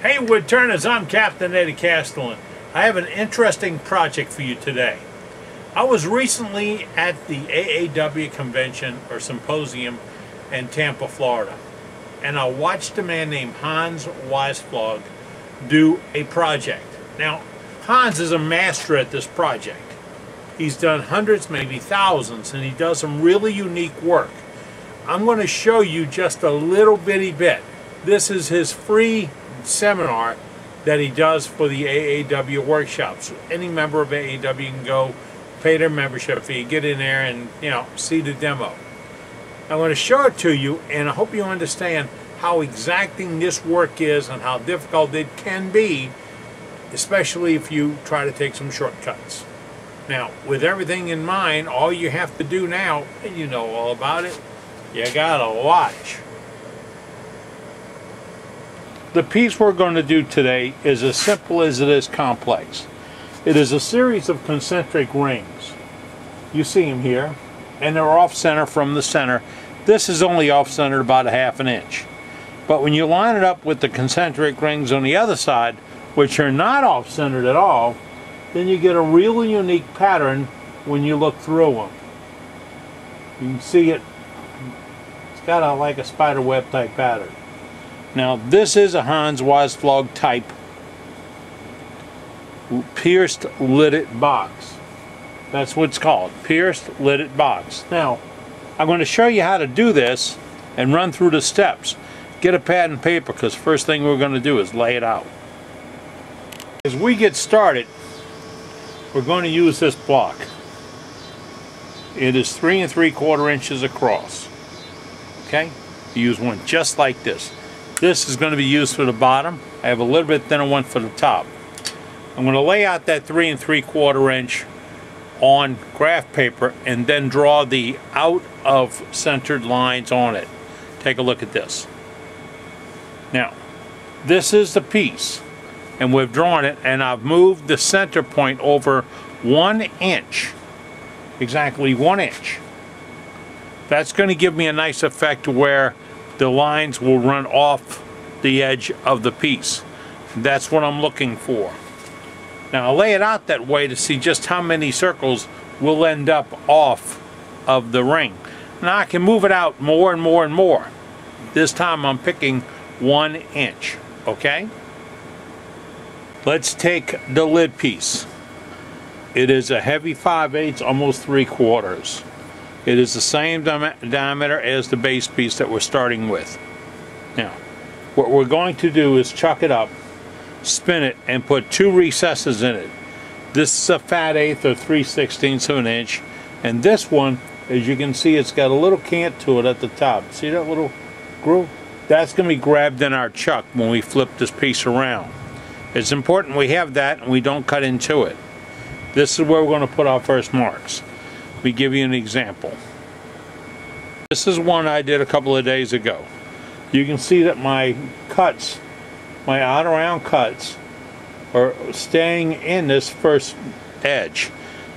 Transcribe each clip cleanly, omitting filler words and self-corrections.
Hey Woodturners, I'm Captain Eddie Castellan. I have an interesting project for you today. I was recently at the AAW convention or symposium in Tampa, Florida, and I watched a man named Hans Weissflogg do a project. Now, Hans is a master at this project. He's done hundreds, maybe thousands, and he does some really unique work. I'm going to show you just a little bitty bit. This is his free seminar that he does for the AAW workshops. Any member of AAW can go, pay their membership fee, get in there and, see the demo. I'm going to show it to you, and I hope you understand how exacting this work is and how difficult it can be, especially if you try to take some shortcuts. Now, with everything in mind, all you have to do now, and you know all about it, you gotta watch. The piece we're going to do today is as simple as it is complex. It is a series of concentric rings. You see them here, and they're off-center from the center. This is only off-centered about 1/2 inch. But when you line it up with the concentric rings on the other side, which are not off-centered at all, then you get a really unique pattern when you look through them. You can see it. It's got like a spider web type pattern. Now this is a Hans Weissflogg type pierced lidded box. That's what it's called, pierced lidded box. Now I'm going to show you how to do this and run through the steps. Get a pad and paper, because first thing we're going to do is lay it out. As we get started, we're going to use this block. It is 3 3/4 inches across. Okay? You use one just like this. This is going to be used for the bottom. I have a little bit thinner one for the top. I'm going to lay out that 3 3/4 inch on graph paper and then draw the out of centered lines on it. Take a look at this. Now, this is the piece, and we've drawn it, and I've moved the center point over 1 inch, exactly 1 inch. That's going to give me a nice effect where the lines will run off the edge of the piece. That's what I'm looking for. Now I'll lay it out that way to see just how many circles will end up off of the ring. Now I can move it out more and more and more. This time I'm picking 1 inch, okay? Let's take the lid piece. It is a heavy 5/8, almost 3/4. It is the same diameter as the base piece that we're starting with. Now, what we're going to do is chuck it up, spin it, and put 2 recesses in it. This is a fat 1/8 or 3/16 of an inch, and this one, as you can see, it's got a little cant to it at the top. See that little groove? That's going to be grabbed in our chuck when we flip this piece around. It's important we have that and we don't cut into it. This is where we're going to put our first marks. Let me give you an example. This is one I did a couple of days ago. You can see that my cuts, my out around cuts, are staying in this first edge.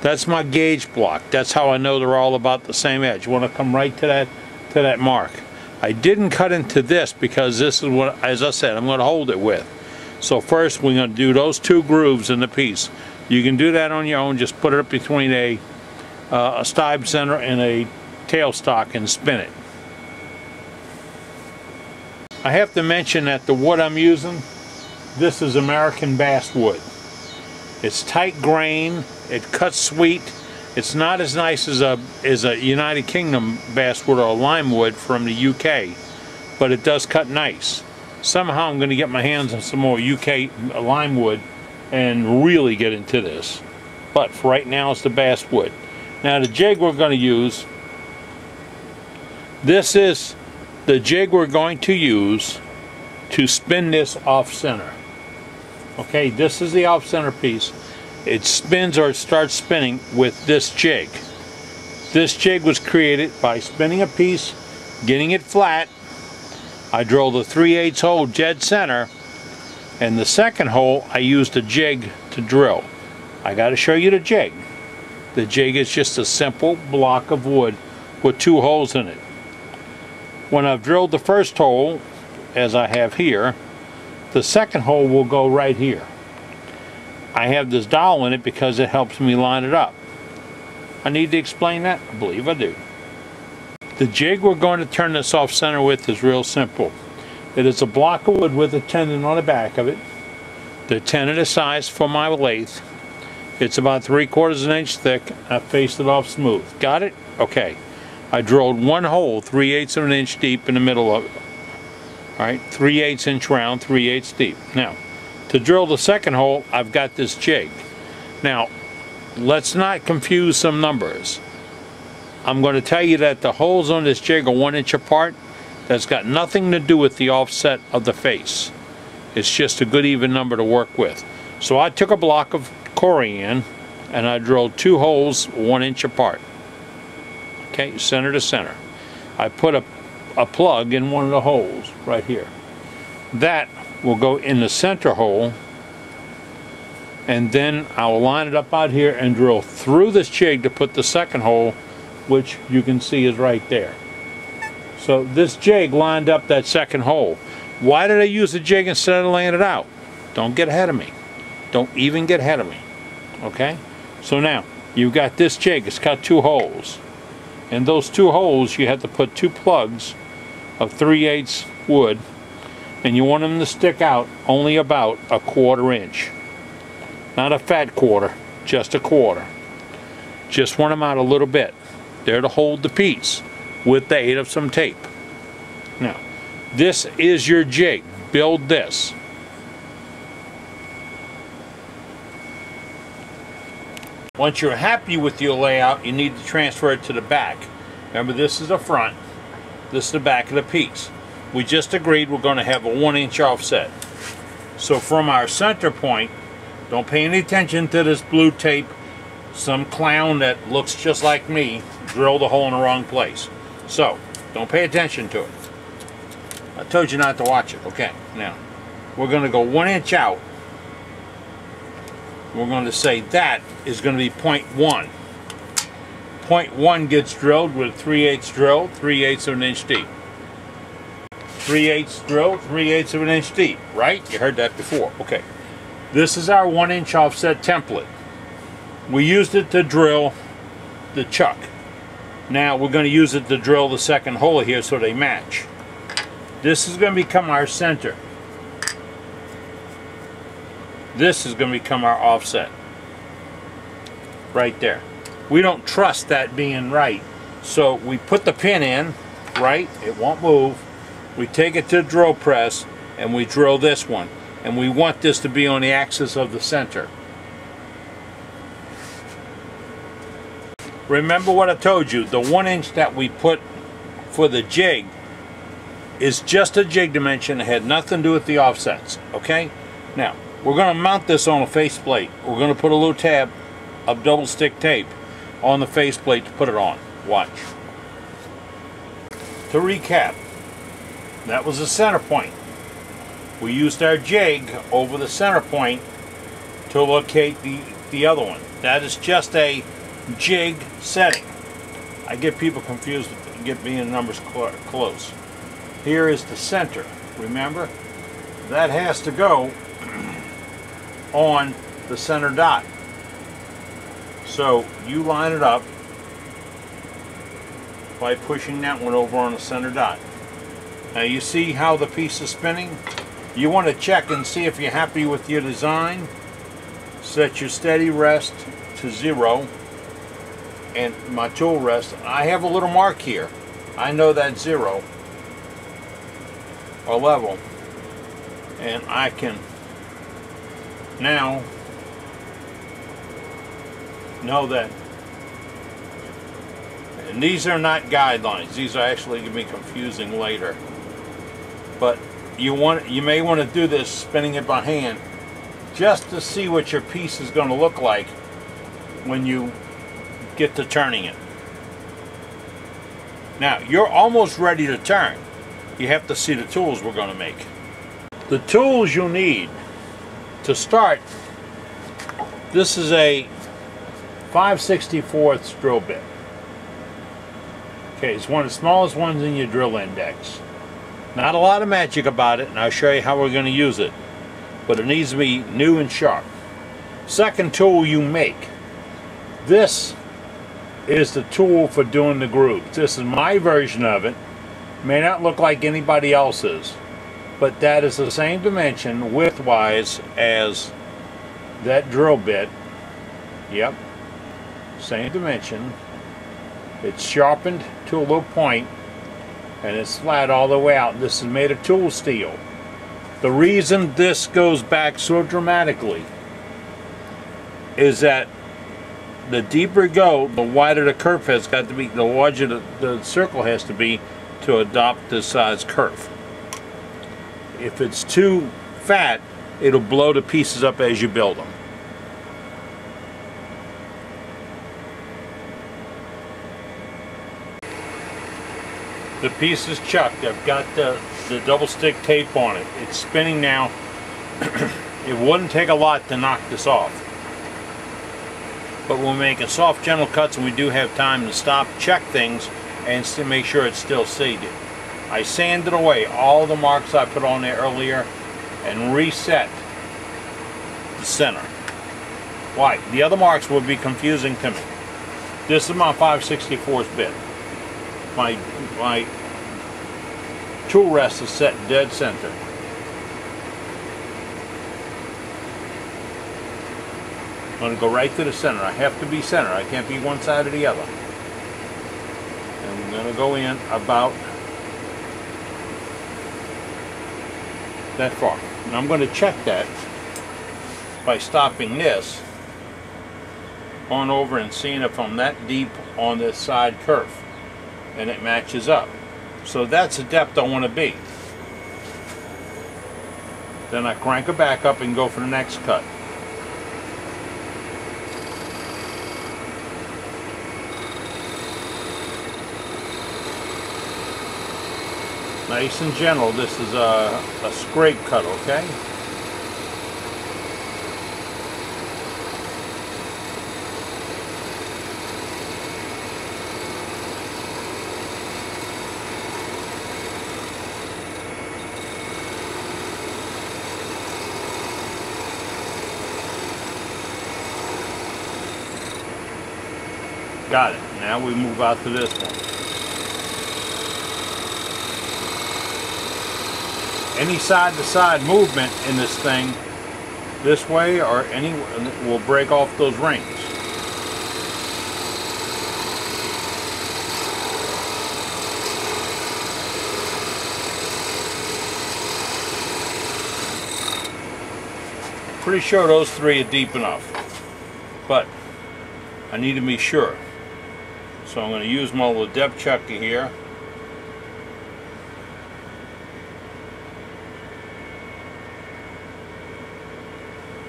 That's my gauge block. That's how I know they're all about the same edge. You want to come right to that mark. I didn't cut into this because this is what, as I said, I'm going to hold it with. So first we're going to do those 2 grooves in the piece. You can do that on your own. Just put it up between a stibe center and a tailstock and spin it. I have to mention that the wood I'm using, this is American basswood. It's tight grain, it cuts sweet. It's not as nice as a United Kingdom basswood or a lime wood from the UK, but it does cut nice. Somehow I'm going to get my hands on some more UK lime wood and really get into this. But for right now it's the basswood. Now the jig we're going to use, this is the jig we're going to use to spin this off center. Okay, this is the off center piece. It spins, or it starts spinning, with this jig. This jig was created by spinning a piece, getting it flat. I drilled a 3/8 hole dead center, and the second hole I used a jig to drill. I got to show you the jig. The jig is just a simple block of wood with 2 holes in it. When I've drilled the first hole, as I have here, The second hole will go right here. I have this dowel in it because it helps me line it up. I need to explain that? I believe I do. The jig we're going to turn this off center with is real simple. It is a block of wood with a tenon on the back of it. The tenon is sized for my lathe. It's about 3/4 of an inch thick. I faced it off smooth. Got it? Okay. I drilled one hole 3/8 of an inch deep in the middle of it. Alright, 3/8 inch round, 3/8 deep. Now, to drill the second hole, I've got this jig. Now, let's not confuse some numbers. I'm going to tell you that the holes on this jig are 1 inch apart. That's got nothing to do with the offset of the face. It's just a good even number to work with. So I took a block of corian and I drilled 2 holes 1 inch apart. Okay, center to center. I put a plug in one of the holes right here. That will go in the center hole, and then I'll line it up out here and drill through this jig to put the second hole, which you can see is right there. So this jig lined up that second hole. Why did I use the jig instead of laying it out? Don't get ahead of me. Don't even get ahead of me. Okay? So now, you've got this jig. It's got 2 holes. In those 2 holes, you have to put 2 plugs of 3/8 wood, and you want them to stick out only about a 1/4 inch. Not a fat quarter, just a 1/4. Just want them out a little bit. They're to hold the piece with the aid of some tape. Now, this is your jig. Build this. Once you're happy with your layout, you need to transfer it to the back. Remember, this is the front, this is the back of the piece. We just agreed we're going to have a 1 inch offset. So from our center point, don't pay any attention to this blue tape. Some clown that looks just like me drilled a hole in the wrong place. So, don't pay attention to it. I told you not to watch it. Okay, now, we're going to go 1 inch out. We're going to say that is going to be 0.1. 0.1 gets drilled with 3/8 drill, 3/8 of an inch deep. 3/8 drill, 3/8 of an inch deep, right? You heard that before. Okay. This is our 1 inch offset template. We used it to drill the chuck. Now we're going to use it to drill the second hole here so they match. This is going to become our center. This is going to become our offset. Right there. We don't trust that being right. So we put the pin in, right? It won't move. We take it to the drill press and we drill this one. And we want this to be on the axis of the center. Remember what I told you, the 1 inch that we put for the jig is just a jig dimension. It had nothing to do with the offsets, okay? Now, we're going to mount this on a faceplate. We're going to put a little tab of double stick tape on the faceplate to put it on. Watch. To recap, that was the center point. We used our jig over the center point to locate the other one. That is just a jig setting. I get people confused with get being numbers close. Here is the center. Remember? That has to go on the center dot. So you line it up by pushing that one over on the center dot. Now you see how the piece is spinning? You want to check and see if you're happy with your design. Set your steady rest to 0 and my tool rest. I have a little mark here. I know that's 0 or level, and I can now know that. And these are not guidelines. These are actually going to be confusing later. But you may want to do this spinning it by hand just to see what your piece is going to look like when you get to turning it. Now, you're almost ready to turn. You have to see the tools we're going to make. The tools you'll need to start, this is a 5/64 drill bit. Okay, it's one of the smallest ones in your drill index. Not a lot of magic about it, and I'll show you how we're going to use it. But it needs to be new and sharp. Second tool you make. This is the tool for doing the grooves. This is my version of it. May not look like anybody else's, but that is the same dimension widthwise as that drill bit. Yep, same dimension. It's sharpened to a little point, and it's flat all the way out. This is made of tool steel. The reason this goes back so dramatically is that the deeper you go, the wider the curve has got to be, the larger the circle has to be to adopt this size curve. If it's too fat, it'll blow the pieces up as you build them. The piece is chucked. I've got the double stick tape on it. It's spinning now. It wouldn't take a lot to knock this off. But we're making soft, gentle cuts, and we do have time to stop, check things, and to make sure it's still seated. I sanded away all the marks I put on there earlier and reset the center. Why? The other marks would be confusing to me. This is my 5/64 bit. My tool rest is set dead center. I'm going to go right to the center. I have to be center. I can't be one side or the other. And I'm going to go in about that far. And I'm going to check that by stopping this on over and seeing if I'm that deep on this side curve. And it matches up. So that's the depth I want to be. Then I crank it back up and go for the next cut. Nice and gentle. This is a scrape cut, okay? Got it. Now we move out to this one. Any side-to-side movement in this thing, this way or any, will break off those rings. Pretty sure those three are deep enough, but I need to be sure. So I'm going to use my little depth checker here.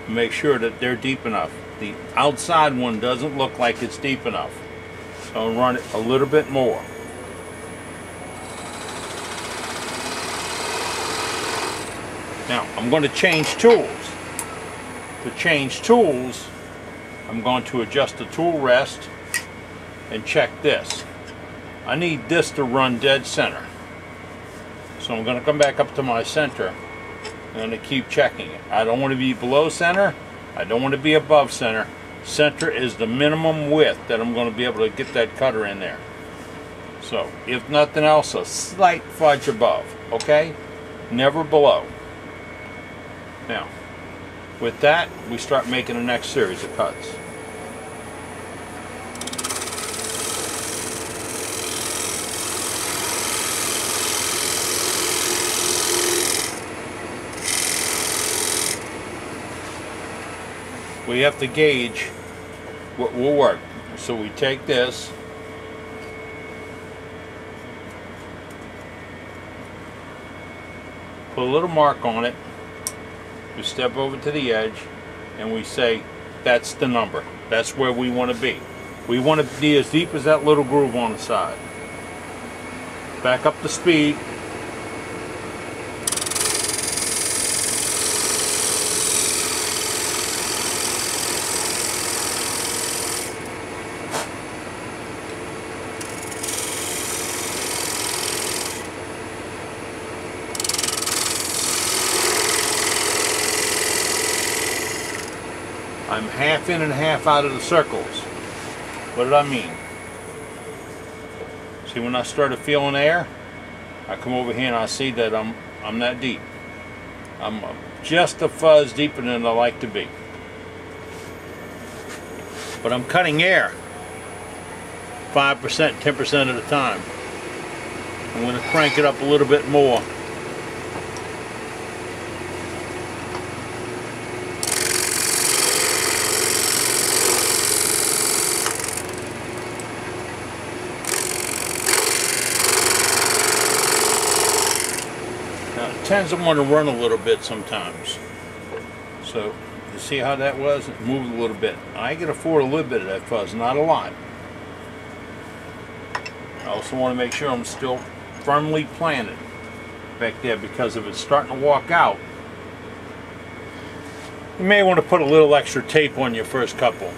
Make sure that they're deep enough. The outside one doesn't look like it's deep enough. So I'll run it a little bit more. Now I'm going to change tools. To change tools, I'm going to adjust the tool rest and check this. I need this to run dead center. So I'm going to come back up to my center. I'm going to keep checking it. I don't want to be below center. I don't want to be above center. Center is the minimum width that I'm going to be able to get that cutter in there. So, if nothing else, a slight fudge above, okay? Never below. Now, with that, we start making the next series of cuts. We have to gauge what will work. So we take this, put a little mark on it, we step over to the edge, and we say that's the number. That's where we want to be. We want to be as deep as that little groove on the side. Back up the speed. I'm half in and half out of the circles. What did I mean? See, when I started feeling air, I come over here and I see that I'm that deep. I'm just a fuzz deeper than I like to be. But I'm cutting air 5%, 10% at a time. I'm going to crank it up a little bit more. Now it tends to want to run a little bit sometimes. So you see how that was? It moved a little bit. I can afford a little bit of that fuzz, not a lot. I also want to make sure I'm still firmly planted back there, because if it's starting to walk out, you may want to put a little extra tape on your first couple.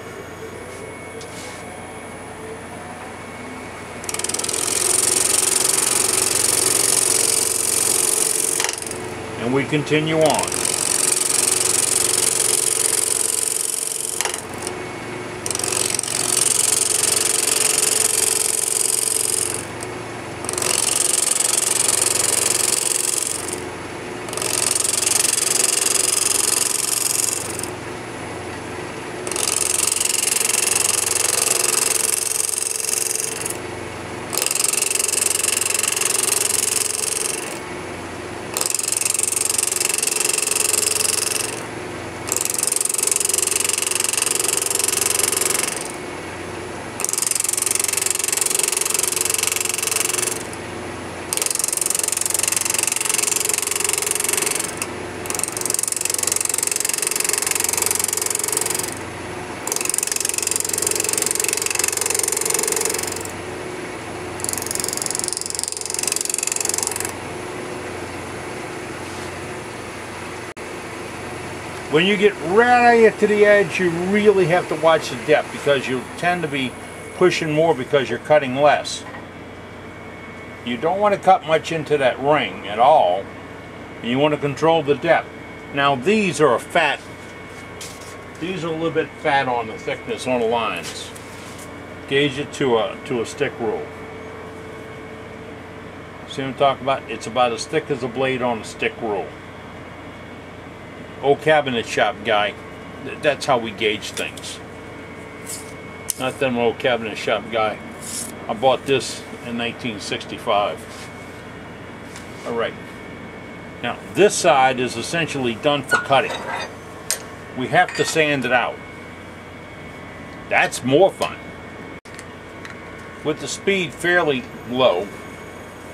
And we continue on. When you get right to the edge, you really have to watch the depth, because you tend to be pushing more because you're cutting less. You don't want to cut much into that ring at all, and you want to control the depth. Now these are fat. These are a little bit fat on the thickness on the lines. Gauge it to a stick rule. See what I'm talking about? It's about as thick as a blade on a stick rule. Old cabinet shop guy, that's how we gauge things. Not them old cabinet shop guy. I bought this in 1965. Alright. Now this side is essentially done for cutting. We have to sand it out. That's more fun. With the speed fairly low,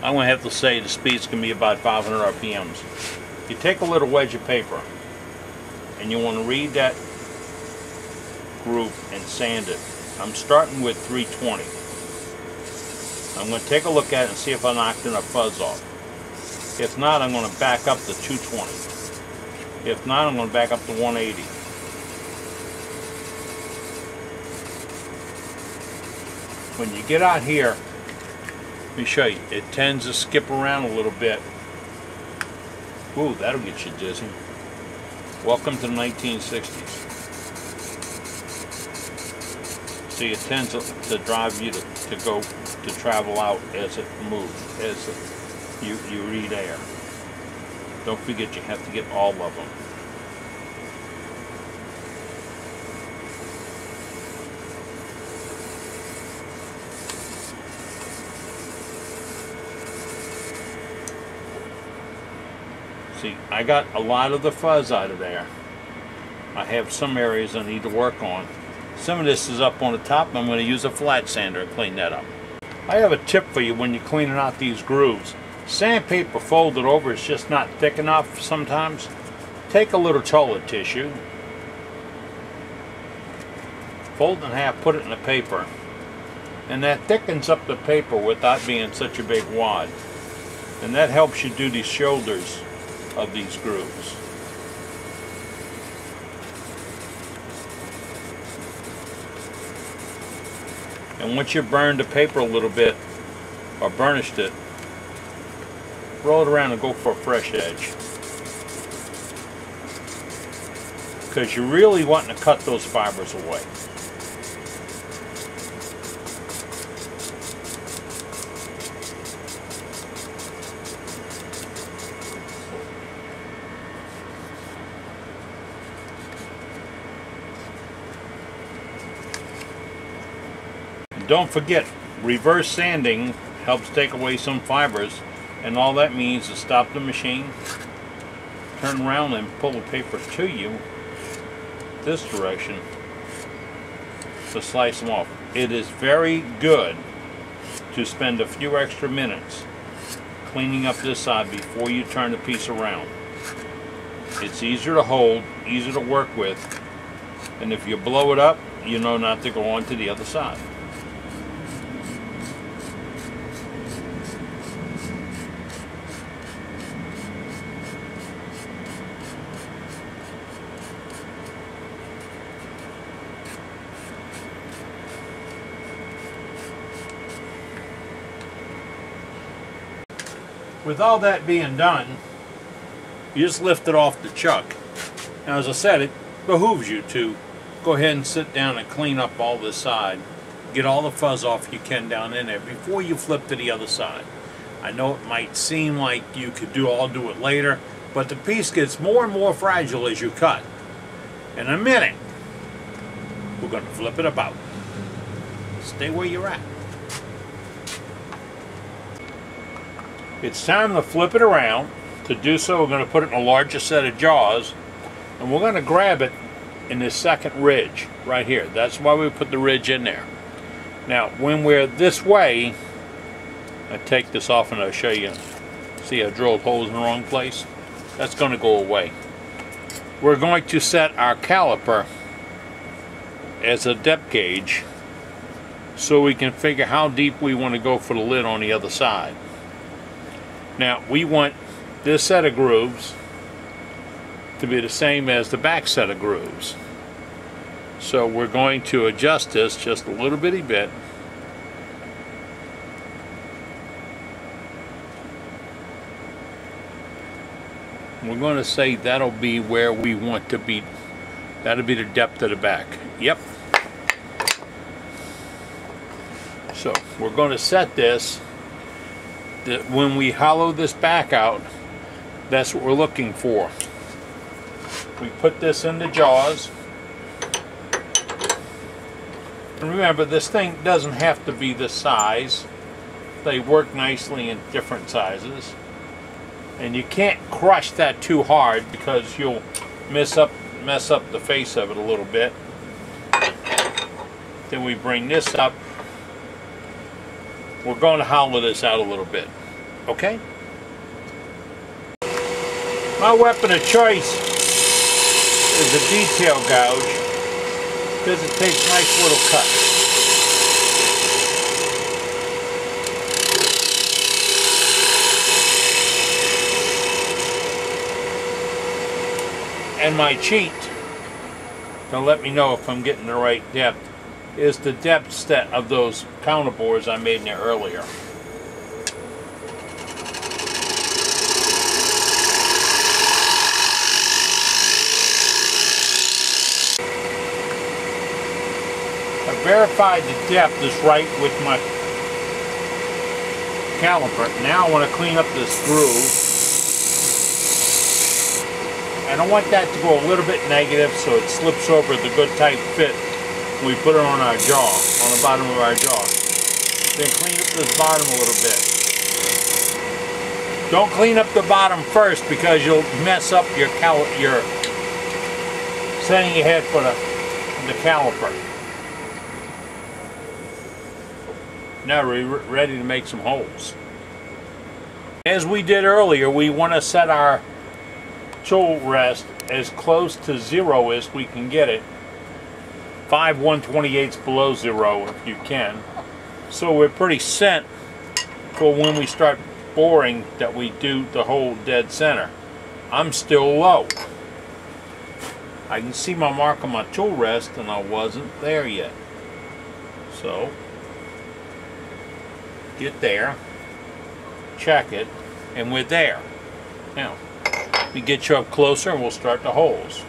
I'm going to have to say the speed's going to be about 500 RPMs. You take a little wedge of paper, and you want to read that groove and sand it. I'm starting with 320. I'm going to take a look at it and see if I knocked enough fuzz off. If not, I'm going to back up to 220. If not, I'm going to back up to 180. When you get out here, let me show you, it tends to skip around a little bit. Ooh, that'll get you dizzy. Welcome to the 1960s. See, it tends to drive you to travel out as it moves, as you read air. Don't forget, you have to get all of them. See, I got a lot of the fuzz out of there. I have some areas I need to work on. Some of this is up on the top. I'm going to use a flat sander to clean that up. I have a tip for you when you're cleaning out these grooves. Sandpaper folded over is just not thick enough sometimes. Take a little toilet tissue, fold it in half, put it in the paper, and that thickens up the paper without being such a big wad. And that helps you do these shoulders of these grooves. And once you've burned the paper a little bit, or burnished it, roll it around and go for a fresh edge. because you're really wanting to cut those fibers away. Don't forget, reverse sanding helps take away some fibers, and all that means is stop the machine, turn around and pull the paper to you this direction to slice them off. It is very good to spend a few extra minutes cleaning up this side before you turn the piece around. It's easier to hold, easier to work with, and if you blow it up, you know not to go on to the other side. With all that being done, you just lift it off the chuck. Now, as I said, it behooves you to go ahead and sit down and clean up all this side. Get all the fuzz off you can down in there before you flip to the other side. I know it might seem like you could do it later, but the piece gets more and more fragile as you cut. In a minute, we're going to flip it about. Stay where you're at. It's time to flip it around. To do so, we're going to put it in a larger set of jaws, and we're going to grab it in this second ridge right here. That's why we put the ridge in there. Now, when we're this way, I take this off and I'll show you. See, I drilled holes in the wrong place. That's going to go away. We're going to set our caliper as a depth gauge so we can figure how deep we want to go for the lid on the other side. Now, we want this set of grooves to be the same as the back set of grooves. So we're going to adjust this just a little bitty bit. We're going to say that'll be where we want to be. That'll be the depth of the back. Yep. So we're going to set this. That when we hollow this back out, that's what we're looking for. We put this in the jaws. And remember, this thing doesn't have to be this size. They work nicely in different sizes. And you can't crush that too hard because you'll mess up the face of it a little bit. Then we bring this up. We're going to hollow this out a little bit, okay? My weapon of choice is a detail gouge because it takes nice little cuts. And my cheat to let me know if I'm getting the right depth is the depth set of those counterbores I made in there earlier. I verified the depth is right with my caliper. Now I want to clean up this groove. I don't want that to go a little bit negative so it slips over the good tight fit. We put it on our jaw, on the bottom of our jaw. Then clean up this bottom a little bit. Don't clean up the bottom first because you'll mess up your setting your head for the caliper. Now we're ready to make some holes. As we did earlier, we want to set our tool rest as close to 0 as we can get it. 5 1/28 below 0 if you can. So we're pretty set for when we start boring that we do the hole dead center. I'm still low. I can see my mark on my tool rest and I wasn't there yet. So get there, check it, and we're there. Now we get you up closer and we'll start the holes.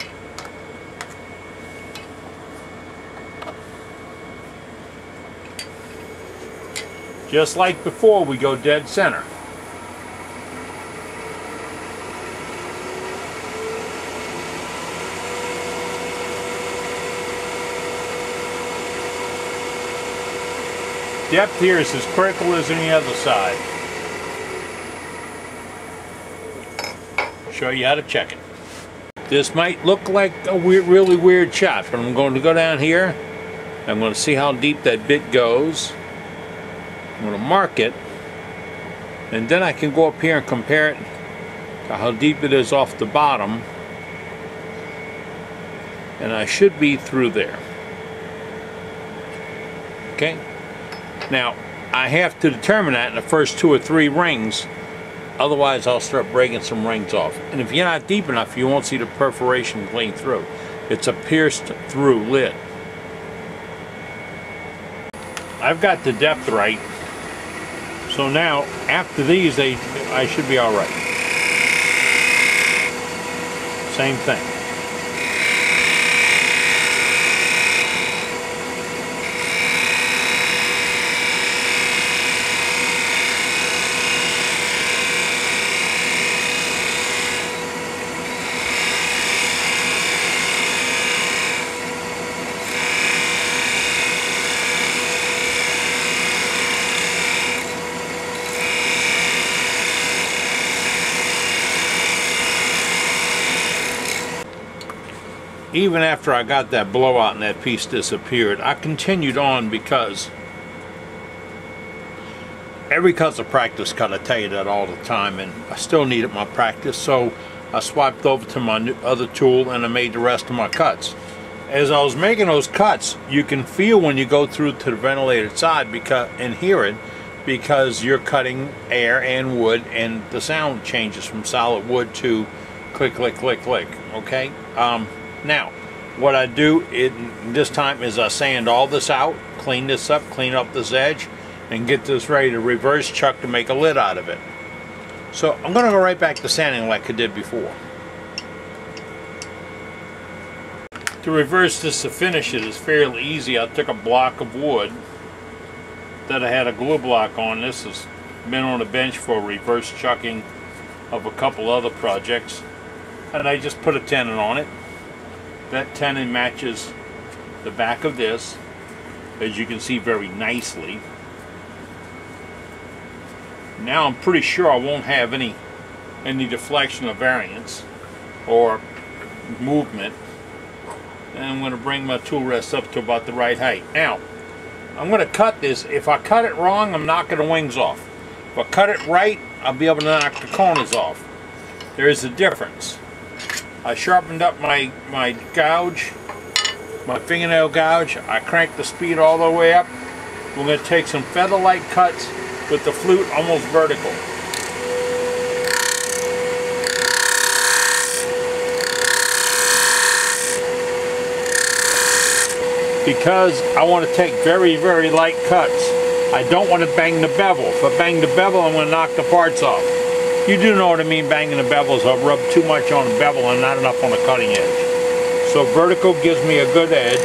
Just like before, we go dead center. Depth here is as critical as any other side. Show you how to check it. This might look like a really weird shot, but I'm going to go down here. I'm going to see how deep that bit goes. I'm going to mark it, and then I can go up here and compare it to how deep it is off the bottom, and I should be through there. Okay? Now, I have to determine that in the first 2 or 3 rings, otherwise I'll start breaking some rings off. And if you're not deep enough, you won't see the perforation clean through. It's a pierced through lid. I've got the depth right, so now after these I should be all right. Same thing. Even after I got that blowout and that piece disappeared, I continued on because every cut's a practice cut. I tell you that all the time, and I still needed my practice, so I swiped over to my other tool and I made the rest of my cuts. As I was making those cuts, you can feel when you go through to the ventilated side and hear it, because you're cutting air and wood, and the sound changes from solid wood to click, click, click, click. Okay. Now, what I do this time is I sand all this out, clean this up, clean up this edge, and get this ready to reverse chuck to make a lid out of it. So I'm going to go right back to sanding like I did before. To reverse this to finish it is fairly easy. I took a block of wood that I had a glue block on. This has been on a bench for reverse chucking of a couple other projects, and I just put a tenon on it. That tenon matches the back of this, as you can see very nicely. Now I'm pretty sure I won't have any deflection or variance or movement. And I'm going to bring my tool rest up to about the right height. Now, I'm going to cut this. If I cut it wrong, I'm knocking the wings off. If I cut it right, I'll be able to knock the corners off. There is a difference. I sharpened up my gouge, my fingernail gouge. I cranked the speed all the way up. We're going to take some feather-like cuts with the flute almost vertical. Because I want to take very, very light cuts. I don't want to bang the bevel. If I bang the bevel, I'm going to knock the parts off. You do know what I mean, banging the bevels. I've rubbed too much on the bevel and not enough on the cutting edge. So vertical gives me a good edge.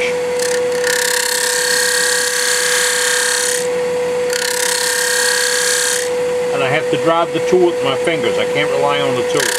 And I have to drive the tool with my fingers. I can't rely on the tool.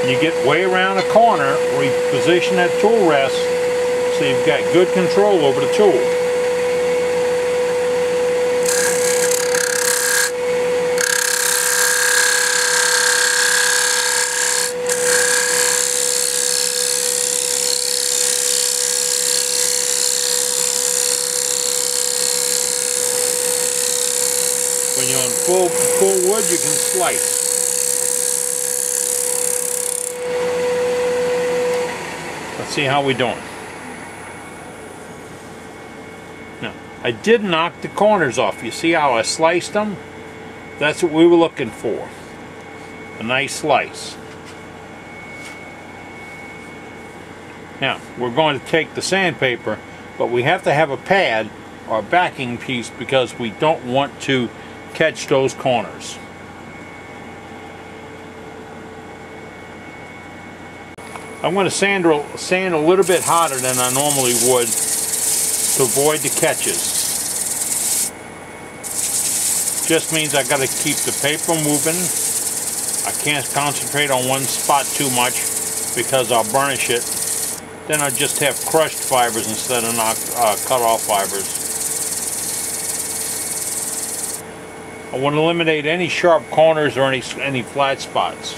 You get way around the corner, reposition that tool rest so you've got good control over the tool. When you're on full wood, you can slice. Let's see how we're doing. Now, I did knock the corners off. You see how I sliced them? That's what we were looking for. A nice slice. Now, we're going to take the sandpaper, but we have to have a pad or a backing piece because we don't want to catch those corners. I'm going to sand a little bit hotter than I normally would to avoid the catches. Just means I got to keep the paper moving. I can't concentrate on one spot too much because I'll burnish it. Then I just have crushed fibers instead of cut off fibers. I want to eliminate any sharp corners or any flat spots.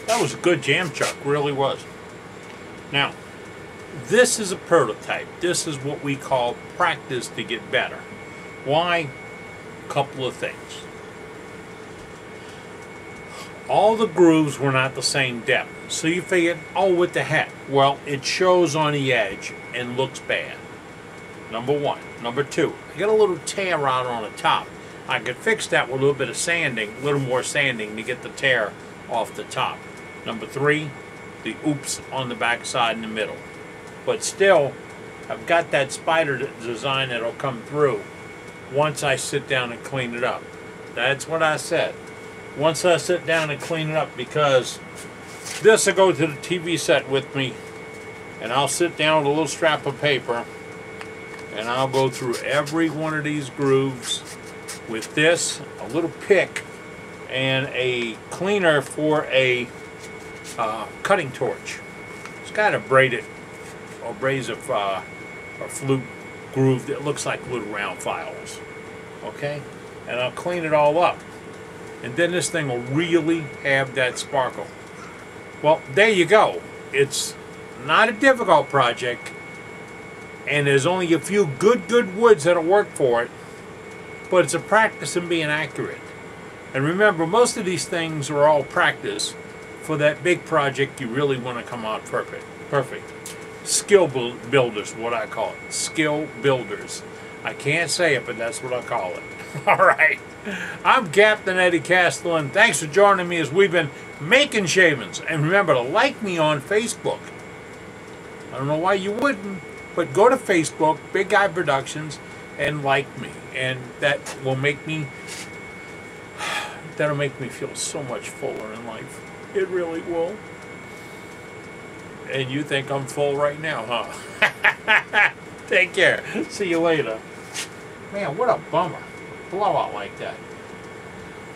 That was a good jam chuck, really was. Now, this is a prototype. This is what we call practice to get better. Why? A couple of things. All the grooves were not the same depth. So you figured, oh, what the heck? Well, it shows on the edge and looks bad. Number one. Number two, I got a little tear out on the top. I could fix that with a little bit of sanding, a little more sanding to get the tear off the top. Number three, the oops on the back side in the middle. But still, I've got that spider design that'll come through once I sit down and clean it up. That's what I said. Once I sit down and clean it up, because this will go to the TV set with me, and I'll sit down with a little strap of paper and I'll go through every one of these grooves with this, a little pick, and a cleaner for a cutting torch. It's got a braided or abrasive or flute groove that looks like little round files. Okay? And I'll clean it all up. And then this thing will really have that sparkle. Well, there you go. It's not a difficult project, and there's only a few good woods that'll work for it, but it's a practice in being accurate. And remember, most of these things are all practice for that big project you really want to come out perfect. Skill builders, what I call it. Skill builders. I can't say it, but that's what I call it. All right. I'm Captain Eddie Castellan. Thanks for joining me as we've been making shavings. And remember to like me on Facebook. I don't know why you wouldn't, but go to Facebook, Big Guy Productions, and like me. And that will make me, that'll make me feel so much fuller in life. It really will. And you think I'm full right now, huh? Take care. See you later. Man, what a bummer. Blowout like that.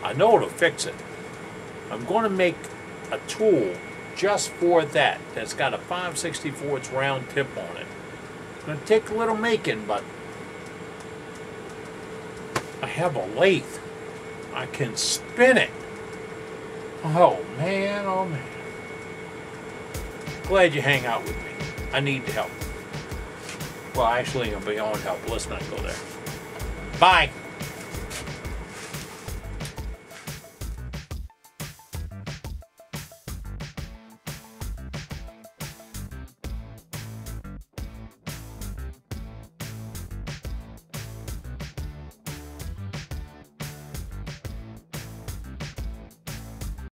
I know it'll fix it. I'm going to make a tool just for that. That's got a 5/64 round tip on it. It's going to take a little making, but I have a lathe. I can spin it. Oh man, oh man. Glad you hang out with me. I need the help. Well, actually, I'm beyond help. Let's not go there. Bye.